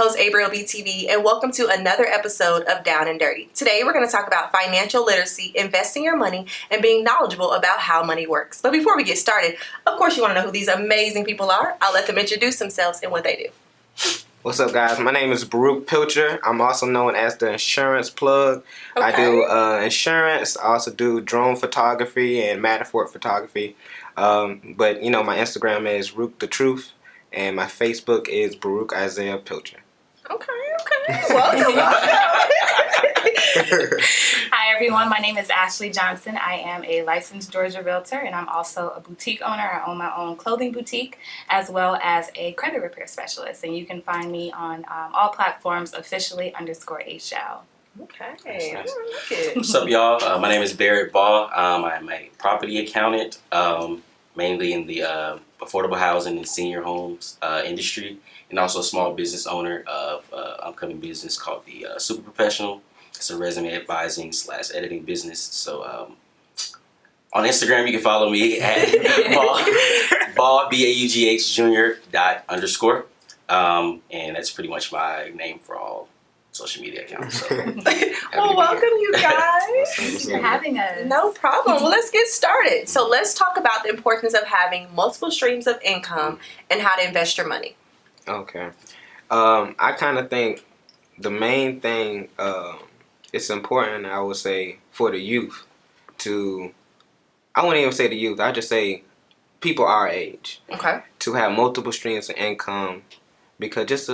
host, AybrielBTV, and welcome to another episode of Down and Dirty. Today, we're going to talk about financial literacy, investing your money, and being knowledgeable about how money works. But before we get started, of course, you want to know who these amazing people are. I'll let them introduce themselves and what they do. What's up, guys? My name is Baruch Pilcher. I'm also known as the insurance plug. Okay. I do insurance. I also do drone photography and Matterport photography. But, you know, my Instagram is Rook the Truth, and my Facebook is Baruch Isaiah Pilcher. Okay. Welcome. Hi everyone, my name is Ashely Johnson. I am a licensed Georgia realtor and I'm also a boutique owner. I own my own clothing boutique as well as a credit repair specialist. And you can find me on all platforms officially _Ashely. Okay. Nice. What's up, y'all? My name is Barrett Baugh. I'm a property accountant, mainly in the affordable housing and senior homes industry, and also a small business owner of an upcoming business called the Super Professional. It's a resume advising / editing business. So on Instagram, you can follow me at Baugh, BAUGH Junior _. And that's pretty much my name for all social media accounts. So, Well, welcome, you guys. Thanks for having us. No problem. Well, let's get started. So let's talk about the importance of having multiple streams of income and how to invest your money. Okay. I kind of think the main thing, it's important, I would say, for the youth to, I wouldn't even say the youth, I just say people our age. Okay. To have multiple streams of income, because just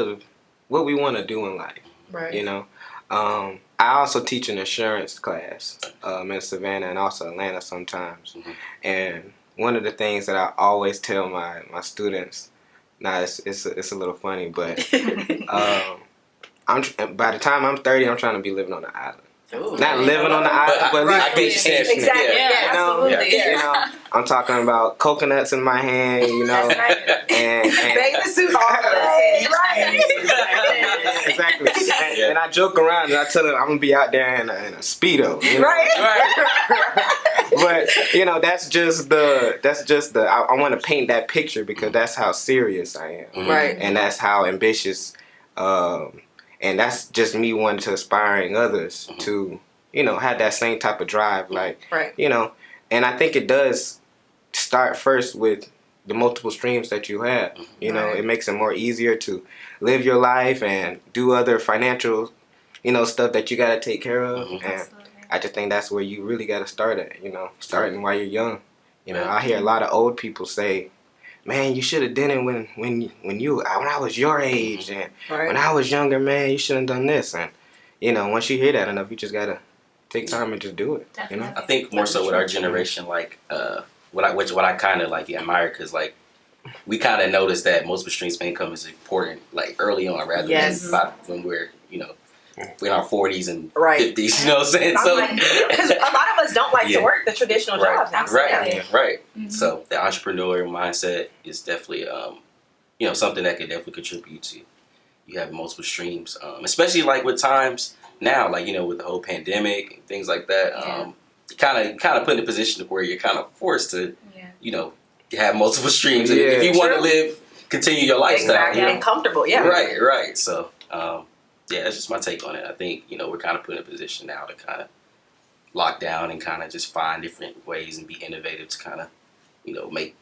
what we want to do in life. Right. You know, I also teach an insurance class in Savannah and also Atlanta sometimes. Mm-hmm. And one of the things that I always tell my students, now it's a little funny, but by the time I'm 30, I'm trying to be living on an island. Ooh. Not living on the island, but I get you saying. Exactly. Yeah, you know, absolutely. you know, I'm talking about coconuts in my hand, you know, That's right. and Bathing suits all day. Right. exactly. And I joke around and I tell them I'm gonna be out there in a Speedo, you know? Right. But you know, that's just the I want to paint that picture because that's how serious I am, Right. and that's how ambitious, and that's just me wanting to inspiring others to, you know, have that same type of drive, like, Right. you know, and I think it does start first with the multiple streams that you have. You know, Right. it makes it more easier to live your life and do other financial, you know, stuff that you got to take care of. And Absolutely. I just think that's where you really got to start at, you know, starting while you're young. You know, Right. I hear a lot of old people say, man, you should have done it when I was your age, and Right. when I was younger, man, you should have done this. And, you know, once you hear that enough, you just got to take time and just do it, you know? I think more so with our generation, like what I kind of like admire, because like we kind of noticed that multiple streams of income is important like early on, rather Yes. than about when we're, you know, in our 40s and Right. 50s. You know what I'm saying? So Because a lot of us don't like to Yeah. work the traditional jobs now. right. Mhm. So the entrepreneurial mindset is definitely, you know, something that could definitely contribute to you having multiple streams, especially like with times now, like, you know, with the whole pandemic and things like that. You kind of put in a position where you're kind of forced to, you know, have multiple streams Yeah. if you want to True. continue your lifestyle. Exactly. You know? And comfortable, yeah. Right. So, yeah, that's just my take on it. I think, you know, we're kind of put in a position now to kind of lock down and kind of just find different ways and be innovative to kind of, you know, make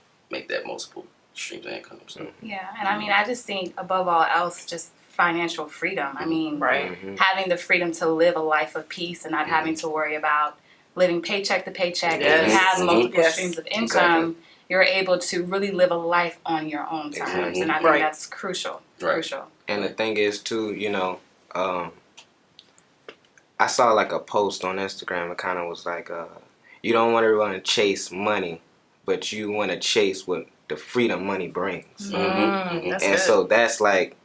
that multiple streams of income. So. Yeah, and I mean, I just think above all else, just financial freedom. I mean, Right. having the freedom to live a life of peace and not having to worry about living paycheck to paycheck. Yes. If you have multiple Yes. streams of income, you're able to really live a life on your own terms. Exactly. And I think Right. that's crucial. Right. Crucial. And the thing is, too, you know, I saw like a post on Instagram. It kind of was like, you don't want to run and chase money, but you want to chase what the freedom money brings. That's And good. so that's like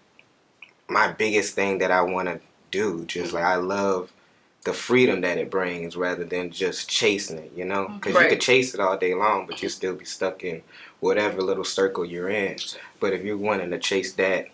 my biggest thing that I want to do. Just like I love the freedom that it brings rather than just chasing it, you know? Because Right. you could chase it all day long, but you still be stuck in whatever little circle you're in. But if you're wanting to chase that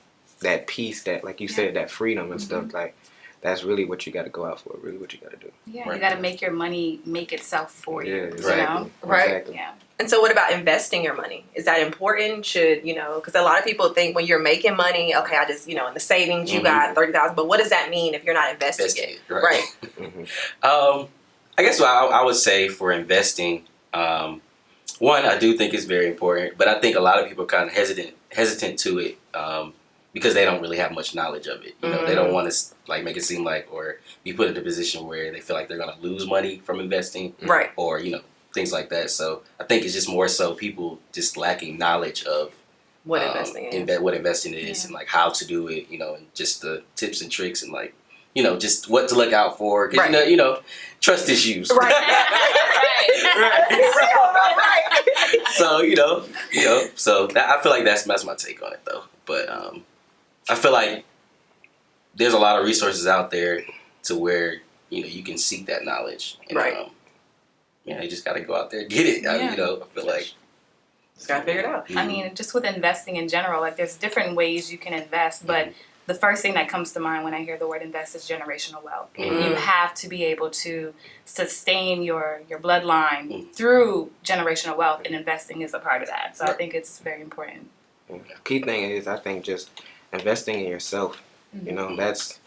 peace, that, like you said, that freedom and stuff, like, that's really what you got to go out for, really what you got to do. Yeah, Right. you got to make your money make itself for you. Yeah, You exactly. know? Right. Exactly. Yeah. And so what about investing your money? Is that important? Should, because a lot of people think when you're making money, okay, I just, in the savings, you got 30,000, but what does that mean if you're not investing it? Right. I guess what I would say for investing, one, I do think it's very important, but I think a lot of people are kind of hesitant to it because they don't really have much knowledge of it. They don't want to make it seem like or be put in a position where they feel like they're going to lose money from investing, right? Or things like that. So I think it's just more so people just lacking knowledge of what investing is, what investing is, and like how to do it. And just the tips and tricks and just what to look out for. Because trust issues. Right. Right. So so I feel like that's my take on it though. But I feel like there's a lot of resources out there to where you can seek that knowledge. And, right. You just got to go out there and get it. I feel like just got to figure it out. I mean, just with investing in general, like there's different ways you can invest, but the first thing that comes to mind when I hear the word invest is generational wealth. You have to be able to sustain your bloodline through generational wealth, and investing is a part of that. So I think it's very important. Key thing is, I think, just investing in yourself. That's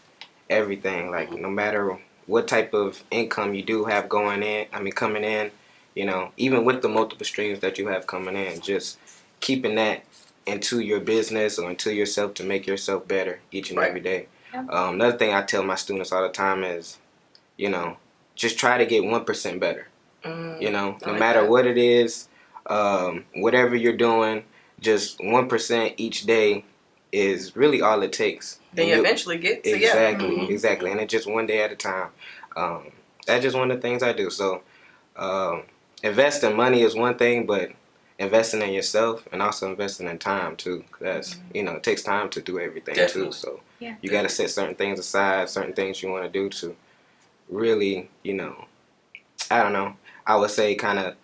everything. Like, no matter what type of income you do have coming in, even with the multiple streams that you have coming in, just keeping that into your business or into yourself to make yourself better each and every day. Yeah. Another thing I tell my students all the time is, just try to get 1% better. No matter what it is, whatever you're doing, just 1% each day is really all it takes. Then you eventually get to Exactly, and it's just one day at a time. That's just one of the things I do. So, investing money is one thing, but investing in yourself and also investing in time too. That's it takes time to do everything too. So you got to set certain things aside, certain things you want to do to really, I don't know. I would say kind of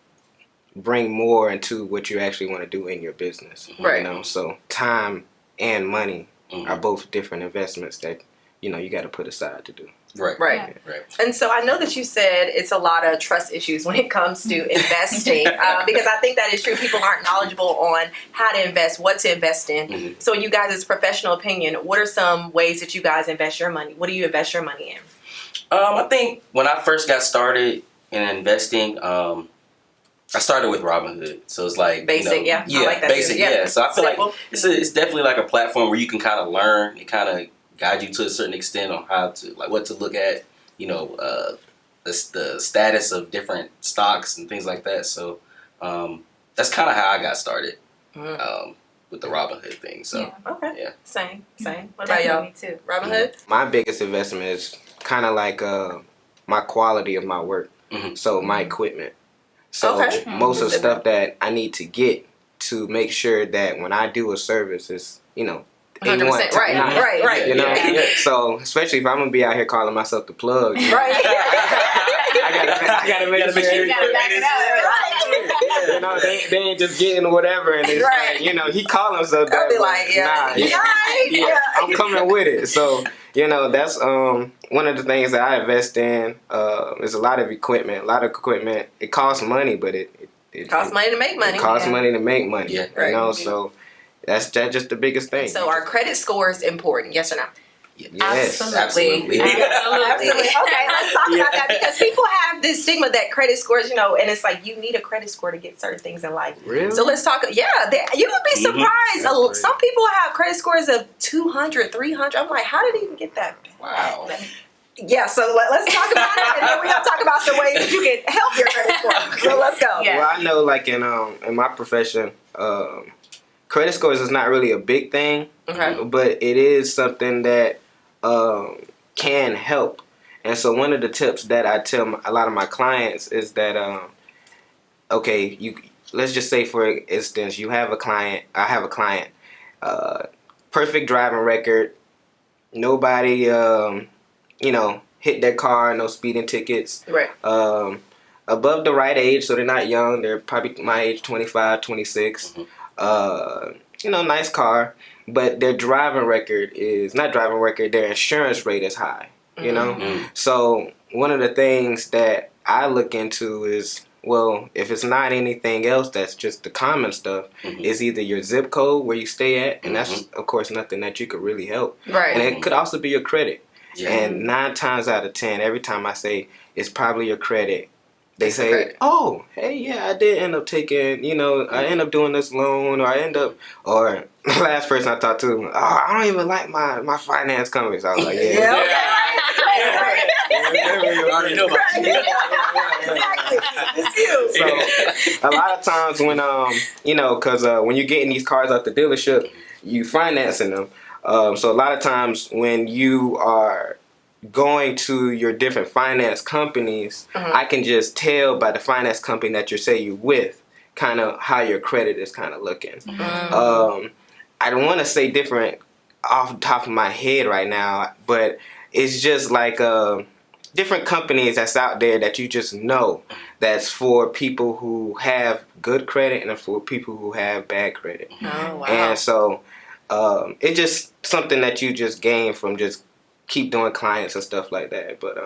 bring more into what you actually want to do in your business. Right. So time and money are both different investments that you got to put aside to do. Right. And so I know that you said it's a lot of trust issues when it comes to investing, because I think that is true. People aren't knowledgeable on how to invest, what to invest in. So you guys' professional opinion, what are some ways that you guys invest your money? What do you invest your money in? I think when I first got started in investing, I started with Robinhood, so it's like basic, I like that basic, too. So I feel like it's definitely like a platform where you can kind of learn and kind of guide you to a certain extent on how to what to look at, the status of different stocks and things like that. So that's kind of how I got started with the Robinhood thing. So same. What about y'all? Me too. Robinhood. My biggest investment is kind of like my quality of my work. So my equipment. So most of the stuff that I need to get to make sure that when I do a service, it's 100%. Right. So especially if I'm gonna be out here calling myself the plug, I gotta make sure you gotta back it up. They ain't just getting whatever, and it's he calling himself that. I'll be like, I'm coming with it. So that's one of the things that I invest in. There's a lot of equipment. It costs money, but it costs money to make money. It costs money to make money. So. That's just the biggest thing. So are credit scores important? Yes or no? Yes, absolutely. Okay, let's talk about that, because people have this stigma that credit scores, and it's like you need a credit score to get certain things in life. Really? So let's talk. Yeah, you would be surprised. Some people have credit scores of 200, 300. I'm like, how did he even get that? Wow. Yeah, so let's talk about it, and then we're gonna talk about some ways that you can help your credit score. So let's go. Yeah. Well, I know, like in my profession. Credit scores is not really a big thing, but it is something that can help. And so one of the tips that I tell a lot of my clients is that, let's just say, for instance, I have a client, perfect driving record, nobody, hit their car, no speeding tickets, above the right age, so they're not young, they're probably my age, 25, 26. Nice car, but their their insurance rate is high, So one of the things that I look into is well, if it's not anything else, that's just the common stuff. It's either your zip code where you stay at, and that's of course nothing that you could really help. Right. And it could also be your credit. Yeah. And 9 times out of 10, every time I say it's probably your credit, they It's the say, credit. "Oh, hey, yeah, I did end up taking, I end up doing this loan, or or the last person I talked to, I don't even like my finance company." So I was like, Yeah. You already know about it. Exactly. It's you. So a lot of times when because when you're getting these cars out the dealership, you financing them. So a lot of times when you are going to your different finance companies, I can just tell by the finance company that you're with, kind of how your credit is kind of looking. I don't want to say different off the top of my head right now, but it's just like different companies that's out there that you just know that's for people who have good credit and for people who have bad credit. Oh, wow. And so it's just something that you just gain from just keep doing clients and stuff like that. But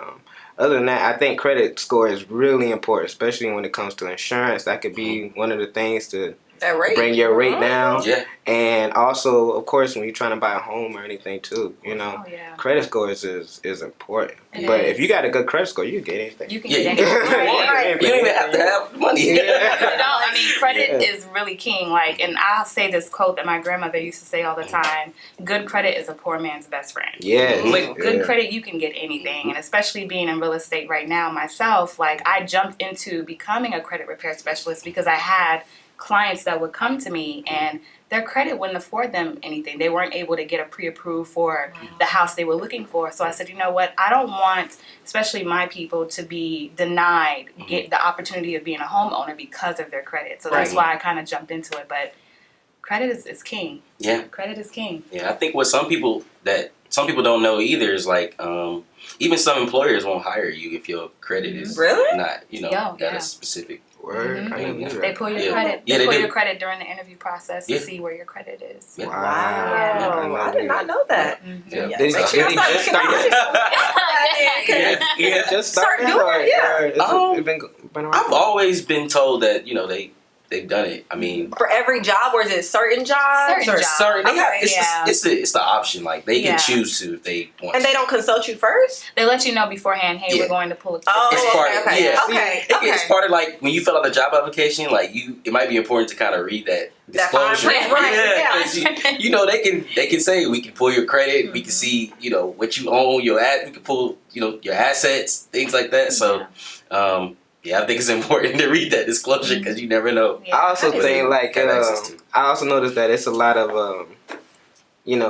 other than that, I think credit score is really important, especially when it comes to insurance. That could be one of the things to That rate. bring your rate down. Yeah. And also, of course, when you're trying to buy a home or anything too, Oh, yeah. credit scores is important. It But is. if you got a good credit score, you can get anything. You can Yeah, get you anything. can- Right. You don't even have to have money. I mean, credit is really king. Like, and I'll say this quote that my grandmother used to say all the time: "Good credit is a poor man's best friend." Yeah. With good credit, you can get anything. And especially being in real estate right now myself, like, I jumped into becoming a credit repair specialist because I had clients that would come to me and their credit wouldn't afford them anything. They weren't able to get a pre-approved for the house they were looking for. So I said, you know what? I don't want, especially my people, to be denied get the opportunity of being a homeowner because of their credit. So that's why I kind of jumped into it. But credit is king. Yeah. Credit is king. Yeah, I think what some people don't know either is like even some employers won't hire you if your credit is Really? not got yeah. a specific Word. I didn't know They that. pull your Yeah. credit. Yeah, They they pull do. your credit during the interview process Yeah. to see where your credit is. Yeah. Wow. Yeah. I did not know that. Yeah. Yeah. Did Make sure y'all you start just looking out. Yeah. Yeah. Just Start started, doing it, yeah. or it's been around? I've always been told that they've done it. I mean, For every job, or is it certain jobs? Certain or- jobs. sorry, they have, Okay, it's the option. Like they Yeah. can choose to if they want. And they to. don't consult you first? They let you know beforehand, hey, Yeah. we're going to pull a Oh, It's part okay, of- okay. yeah. Okay, It's part of like when you fill out a job application, like it might be important to kind of read that That fine disclosure. print, right, yeah. 'cause they can say we can pull your credit, we can see what you own, we can pull your assets, things like that. So, I think it's important to read that disclosure because you never know. Yeah. I also That is think have access to. I also noticed that it's a lot of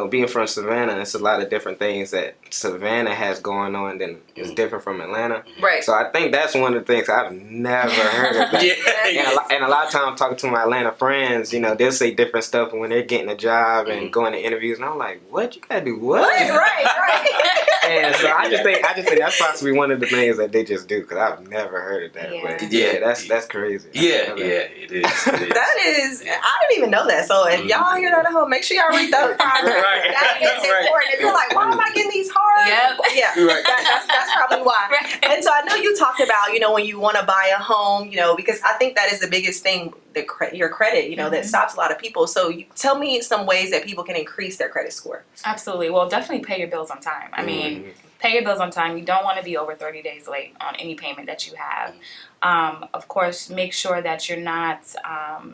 being from Savannah, it's a lot of different things that Savannah has going on than is different from Atlanta. Right. So I think that's one of the things I've never heard of that. And a lot of times talking to my Atlanta friends, they'll say different stuff when they're getting a job and going to interviews, and I'm like, what? You gotta do what? Right. And so I just think that's possibly one of the things that they just do because I've never heard of that. Yeah. But Yeah. that's crazy. Yeah, it is. That is, I didn't even know that. So if y'all hear that at home, make sure y'all read those. That is important. If you're like, why am I getting these hard? Yep. Yeah, Right. that's probably why. Right. And so I know you talked about, when you want to buy a home, because I think that is the biggest thing, your credit, that stops a lot of people. So tell me some ways that people can increase their credit score. Absolutely. Well, definitely pay your bills on time. I mean, pay your bills on time. You don't want to be over 30 days late on any payment that you have. Of course, make sure that you're not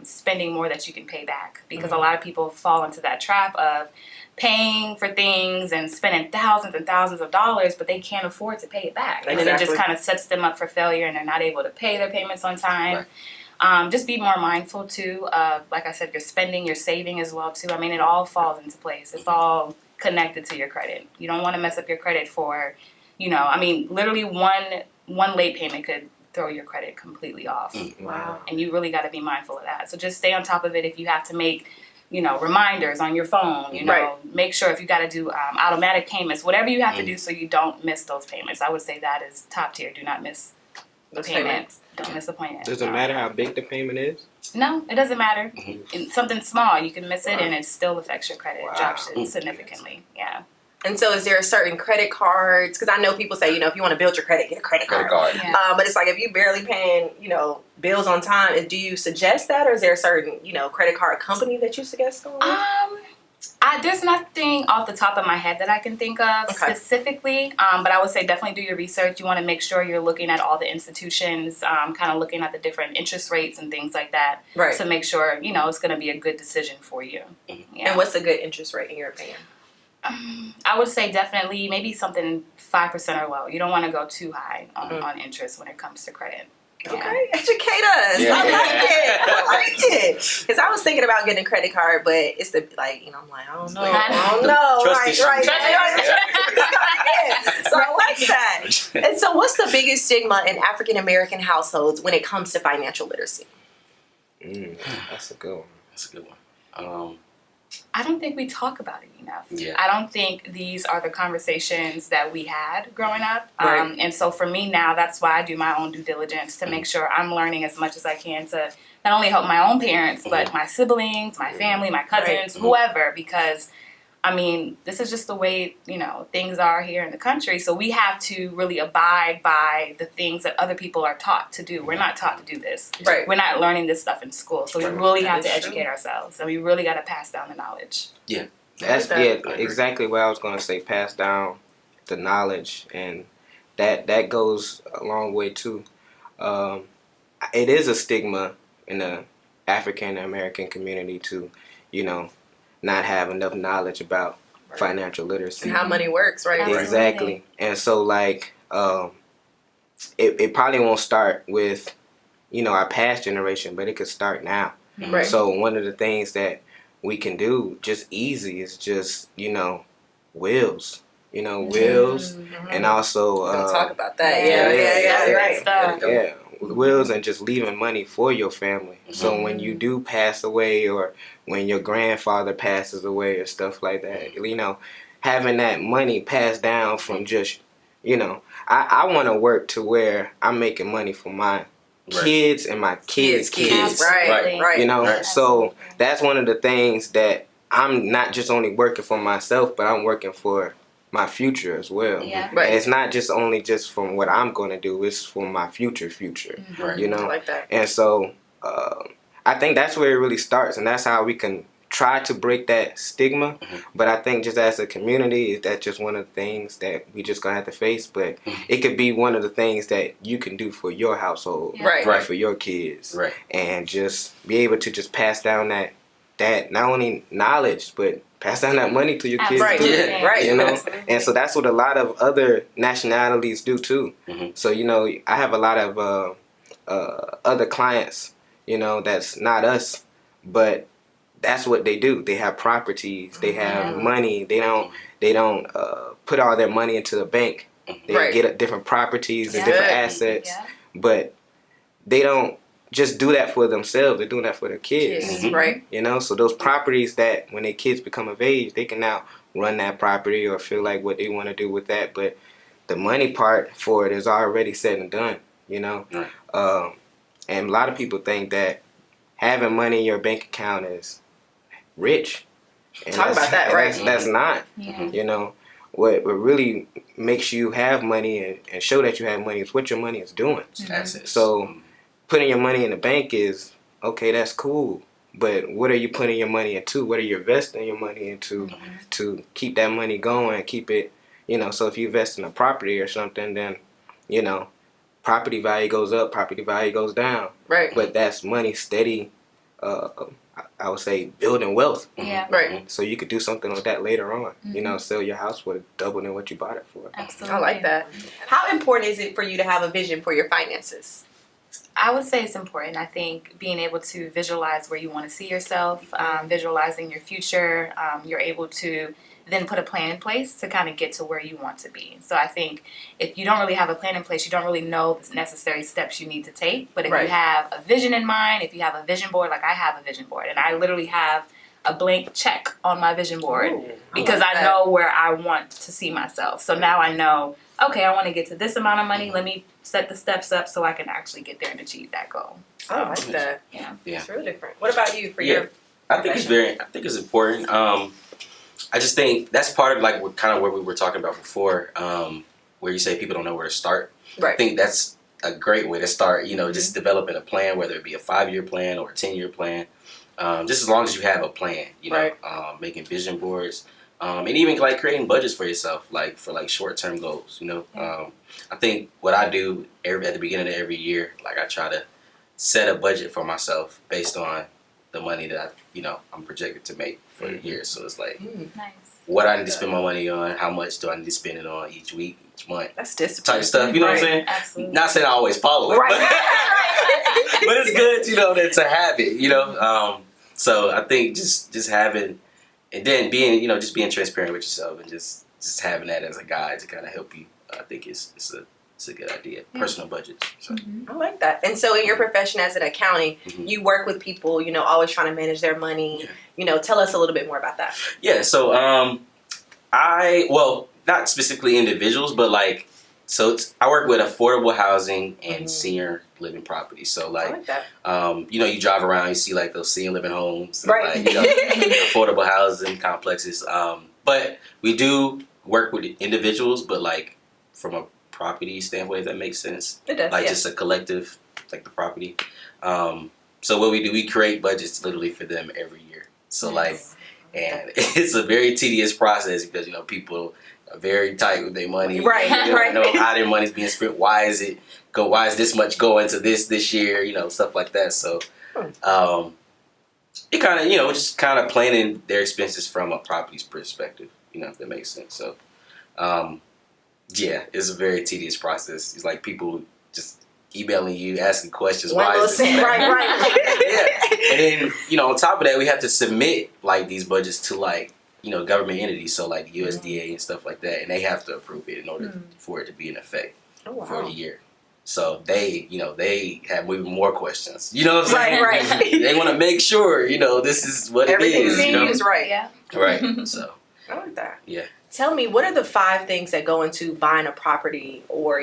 spending more that you can pay back, because a lot of people fall into that trap of paying for things and spending thousands and thousands of dollars, but they can't afford to pay it back. And then it just kind of sets them up for failure, and they're not able to pay their payments on time. Right. Just be more mindful too of, like I said, your spending, your saving as well too. I mean, it all falls into place. It's all connected to your credit. You don't want to mess up your credit for, literally one late payment could throw your credit completely off. Wow. And you really got to be mindful of that. So just stay on top of it. If you have to make, reminders on your phone, make sure if you got to do automatic payments, whatever you have to do so you don't miss those payments. I would say that is top tier. Do not miss the payments. Don't miss the payment. Does it matter how big the payment is? No, it doesn't matter. Something small, you can miss it and it still affects your credit. It drops it significantly. Yeah. And so is there a certain credit cards? Because I know people say, if you want to build your credit, get a credit card. Yeah. But it's like if you barely paying, bills on time, do you suggest that? Or is there a certain, credit card company that you suggest going with? There's nothing off the top of my head that I can think of specifically, but I would say definitely do your research. You want to make sure you're looking at all the institutions, kind of looking at the different interest rates and things like that to make sure, it's going to be a good decision for you. Yeah. And what's a good interest rate in your opinion? I would say definitely maybe something 5% or low. You don't want to go too high on interest when it comes to credit. Yeah. Okay, educate us. Yeah. I like it. Because I was thinking about getting a credit card, but it's I'm like, I don't know. Trust Right. issues. So I like that. And so what's the biggest stigma in African American households when it comes to financial literacy? That's a good one. That's a good one. I don't think we talk about it enough. Yeah. I don't think these are the conversations that we had growing up. Right. And so for me now, that's why I do my own due diligence to make sure I'm learning as much as I can to not only help my own parents, but my siblings, my family, my cousins, whoever, because this is just the way, things are here in the country. So we have to really abide by the things that other people are taught to do. We're not taught to do this. Right. We're not learning this stuff in school. So we really have to educate ourselves, and we really got to pass down the knowledge. Yeah. That's exactly what I was going to say. Pass down the knowledge, and that goes a long way too. It is a stigma in the African American community to, not have enough knowledge about financial literacy And how money works, right? Exactly. And so it probably won't start with our past generation, but it could start now. Right. So one of the things that we can do just easy is just wills, wills, and also We're gonna talk about that. Yeah, wills and just leaving money for your family. So when you do pass away, or when your grandfather passes away or stuff like that, having that money passed down from just, I want to work to where I'm making money for my kids and my kids. Right. So that's one of the things that I'm not just only working for myself, but I'm working for my future as well. Yeah. And it's not just only just from what I'm going to do, it's for my future, Right. I like that. And so I think that's where it really starts, and that's how we can try to break that stigma. But I think just as a community, that's just one of the things that we just gonna have to face. But it could be one of the things that you can do for your household, Right. for your kids, Right. and just be able to just pass down that not only knowledge, but pass down that money to your kids Right. too. Yeah. Right. And so that's what a lot of other nationalities do too. So I have a lot of other clients, that's not us, but that's what they do. They have properties. They have money. They don't put all their money into the bank. They get different properties and different assets, but they don't just do that for themselves. They're doing that for their kids. Right. So those properties that when their kids become of age, they can now run that property or feel like what they want to do with that. But the money part for it is already said and done. Right. And a lot of people think that having money in your bank account is rich. And Talk about that, right? That's not. What really makes you have money and show that you have money is what your money is doing. Assets. So putting your money in the bank is, okay, that's cool. But what are you putting your money into? What are you investing your money into to keep that money going, keep it, so if you invest in a property or something, then, property value goes up, property value goes down. Right. But that's money steady, I would say, building wealth. Yeah. Right. So you could do something with that later on. Sell your house for double than what you bought it for. Absolutely. I like that. How important is it for you to have a vision for your finances? I would say it's important. I think being able to visualize where you want to see yourself, visualizing your future, you're able to then put a plan in place to kind of get to where you want to be. So I think if you don't really have a plan in place, you don't really know the necessary steps you need to take. But if you have a vision in mind, if you have a vision board, like I have a vision board, and I literally have a blank check on my vision board because I know where I want to see myself. So now I know, okay, I want to get to this amount of money. Let me set the steps up so I can actually get there and achieve that goal. So, I like that. Yeah. It's really different. What about you for your I think it's important. I just think that's part of like kind of what we were talking about before, where you say people don't know where to start. Right. I think that's a great way to start. Just developing a plan, whether it be a 5-year plan or a 10-year plan. Just as long as you have a plan, Right. Making vision boards, and even like creating budgets for yourself, like for like short-term goals. I think what I do at the beginning of every year, like I try to set a budget for myself based on the money that I'm projected to make for the year. So it's like, Nice. what I need to spend my money on, how much do I need to spend it on each week, each month, That's discipline. type stuff. You know what I'm saying? Absolutely. Not saying I always follow it, Right. but it's good, to have it. So I think just having, and then being, just being transparent with yourself and just having that as a guide to kind of help you. I think it's a good idea. Personal budgets. So. I like that. And so in your profession as an accounting, you work with people, always trying to manage their money. Yeah. Tell us a little bit more about that. Yeah, so not specifically individuals, but I work with affordable housing and senior living properties. So I like that. you drive around, you see like those senior living homes, and, Right. affordable housing complexes. But we do work with individuals, but like from a property standpoint, if that makes sense. It does. Like yeah. just a collective, like the property. So what we do, we create budgets literally for them every year. So and it's a very tedious process because people are very tight with their money. Right, They right. don't know how their money's being spent. Why is this much going to this year? Stuff like that. So, it kind of just kind of planning their expenses from a property's perspective. If that makes sense. So, yeah, it's a very tedious process. It's like people just emailing you, asking questions. One Why little is this? cent, right. Yeah, and then on top of that, we have to submit like these budgets to like government entities, so like the USDA and stuff like that, and they have to approve it in order for it to be in effect for the year. So they have even more questions. You know what I'm saying? Right. They want to make sure this is what Everything's it is. used right. Yeah. Right. So I like that. yeah. Tell me, what are the 5 things that go into buying a property or,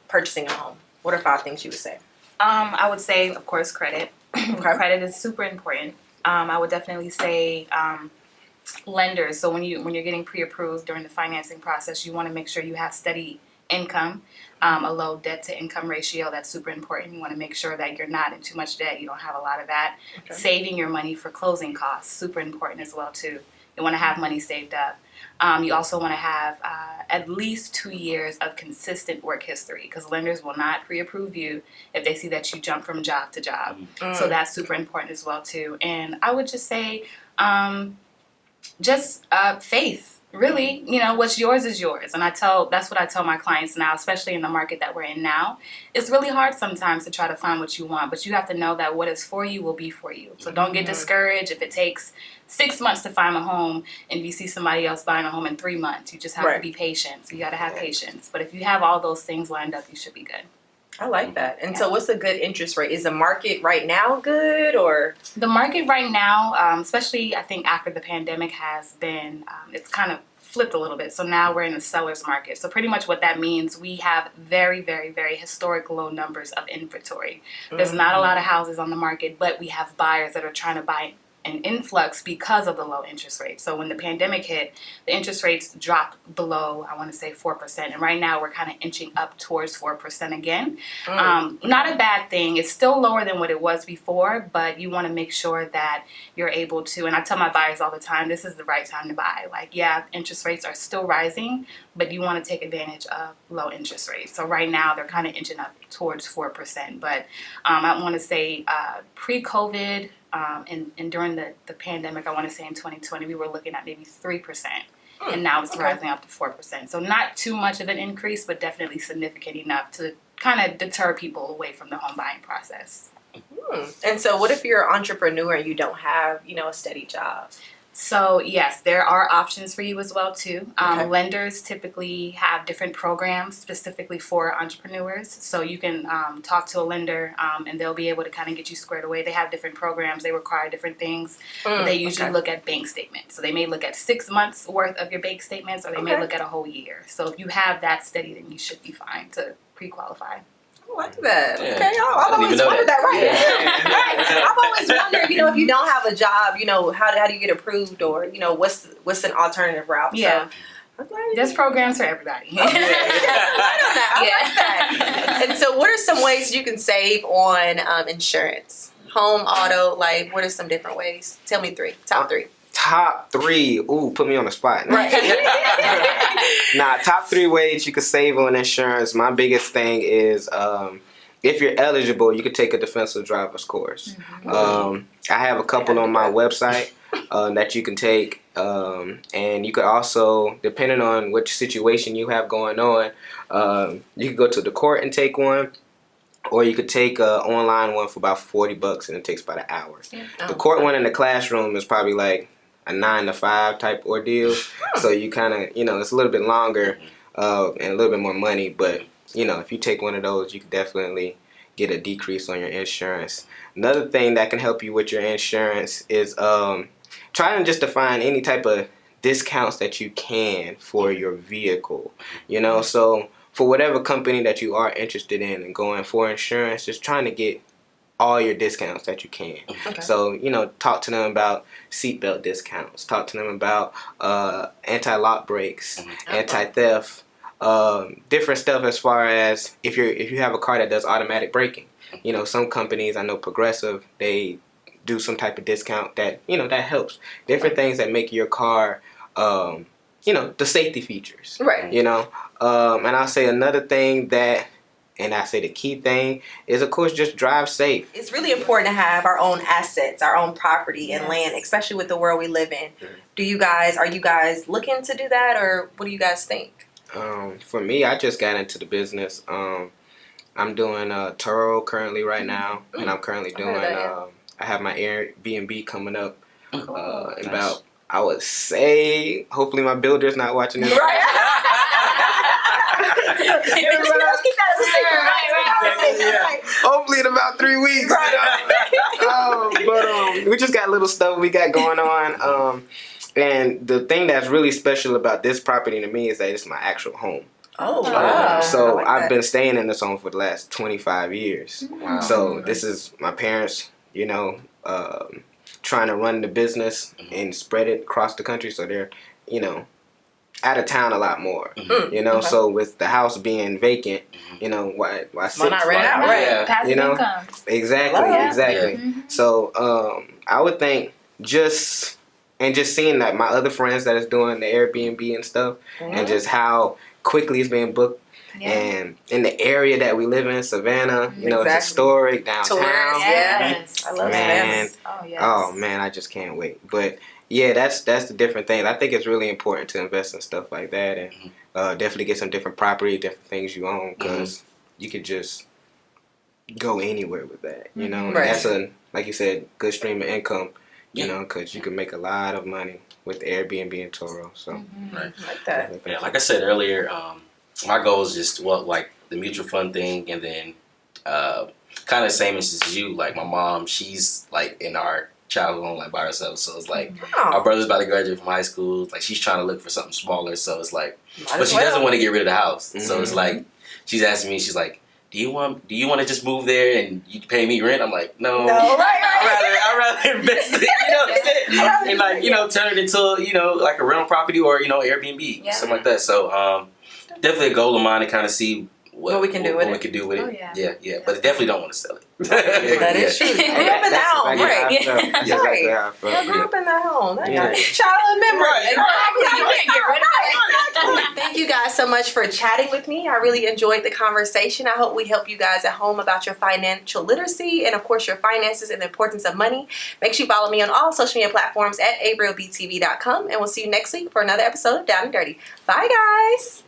purchasing a home? What are 5 things you would say? I would say, of course, credit. Credit is super important. I would definitely say lenders. So when you're getting pre-approved during the financing process, you want to make sure you have steady income, a low debt to income ratio. That's super important. You want to make sure that you're not in too much debt. You don't have a lot of that. Okay. Saving your money for closing costs, super important as well too. You want to have money saved up. You also want to have at least 2 years of consistent work history, because lenders will not pre-approve you if they see that you jump from job to job. So that's super important as well too. And I would just say faith. Really, what's yours is yours. And that's what I tell my clients now, especially in the market that we're in now. It's really hard sometimes to try to find what you want, but you have to know that what is for you will be for you. So don't get discouraged if it takes 6 months to find a home and you see somebody else buying a home in 3 months. You just have to be patient. So you got to have patience. But if you have all those things lined up, you should be good. I like that. And so what's a good interest rate? Is the market right now good or? The market right now, especially I think after the pandemic has been, it's kind of flipped a little bit. So now we're in the seller's market. So pretty much what that means, we have very, very, very historic low numbers of inventory. There's not a lot of houses on the market, but we have buyers that are trying to buy an influx because of the low interest rate. So when the pandemic hit, the interest rates dropped below, I want to say 4%. And right now we're kind of inching up towards 4% again. Not a bad thing. It's still lower than what it was before, but you want to make sure that you're able to, and I tell my buyers all the time, this is the right time to buy. Like, yeah, interest rates are still rising, but you want to take advantage of low interest rates. So right now they're kind of inching up towards 4%. But I want to say pre-COVID, and during the pandemic, I want to say in 2020, we were looking at maybe 3%. And now it's rising up to 4%. So not too much of an increase, but definitely significant enough to kind of deter people away from the home buying process. And so what if you're an entrepreneur and you don't have, a steady job? So yes, there are options for you as well too. Okay. Lenders typically have different programs specifically for entrepreneurs. So you can talk to a lender and they'll be able to kind of get you squared away. They have different programs. They require different things. But they usually look at bank statements. So they may look at 6 months worth of your bank statements, or they may look at a whole year. So if you have that steady, then you should be fine to pre-qualify. I like that. Yeah. Okay, I've always wondered that. Right. Yeah. Right. I've always wondered, if you don't have a job, how do you get approved, or what's an alternative route? Yeah. So, There's programs for everybody. I like that. And so, what are some ways you can save on insurance? Home, auto, life. What are some different ways? Tell me top three. Top 3. Ooh, put me on the spot. Right. Top 3 ways you can save on insurance. My biggest thing is if you're eligible, you could take a defensive driver's course. I have a couple on my website that you can take. And you could also, depending on which situation you have going on, you could go to the court and take one. Or you could take an online one for about $40 and it takes about an hour. The court one in the classroom is probably like a 9 to 5 type ordeal. So you kind of, it's a little bit longer and a little bit more money. But, if you take one of those, you can definitely get a decrease on your insurance. Another thing that can help you with your insurance is trying just to find any type of discounts that you can for your vehicle. So for whatever company that you are interested in and going for insurance, just trying to get all your discounts that you can. Okay. So, talk to them about seatbelt discounts. Talk to them about anti-lock brakes, anti-theft, different stuff as far as if you have a car that does automatic braking. Some companies, I know Progressive, they do some type of discount that, that helps. Different things that make your car, the safety features. Right. And I'll say another thing and I say the key thing is, of course, just drive safe. It's really important to have our own assets, our own property and land, especially with the world we live in. Are you guys looking to do that, or what do you guys think? For me, I just got into the business. I'm doing Turo currently right now, and I'm currently doing, I have my Airbnb coming up about, I would say, hopefully my builder's not watching this. Right. Hopefully in about 3 weeks. But we just got little stuff we got going on. And the thing that's really special about this property to me is that it's my actual home. Oh, wow. So I've been staying in this home for the last 25 years. Wow. So this is my parents, trying to run the business and spread it across the country. So they're, out of town a lot more. So with the house being vacant, why sit? Why not rent it out? Right. Passive income. Exactly. So I would think just seeing that my other friends that is doing the Airbnb and stuff, and just how quickly it's being booked. Yeah. And in the area that we live in, Savannah, it's historic downtown. Yes. I love Savannah. Oh man, I just can't wait. But yeah, that's the different thing. I think it's really important to invest in stuff like that, and definitely get some different property, different things you own, because you could just go anywhere with that. And that's like you said, good stream of income. Because you can make a lot of money with Airbnb and Turo. So right. Like that. Yeah, like I said earlier, my goal is just like the mutual fund thing, and then kind of the same as you. Like my mom, she's like in our childhood home like by herself, so it's like our brother's about to graduate from high school. Like she's trying to look for something smaller, so it's like, but she doesn't want to get rid of the house. So it's like she's asking me, she's like, do you want to just move there and you pay me rent? I'm like, no. I'd rather invest it, and like turn it into like a rental property or Airbnb, something like that. So definitely a goal of mine to kind of see what we can do with it. Yeah. But I definitely don't want to sell it. That is true. Grew up in that home, right? Grew up in that home. Childhood memory. Exactly. You can't get rid of it. Thank you guys so much for chatting with me. I really enjoyed the conversation. I hope we help you guys at home about your financial literacy and, of course, your finances and the importance of money. Make sure you follow me on all social media platforms at AybrielBTV.com, and we'll see you next week for another episode of Down and Dirty. Bye, guys.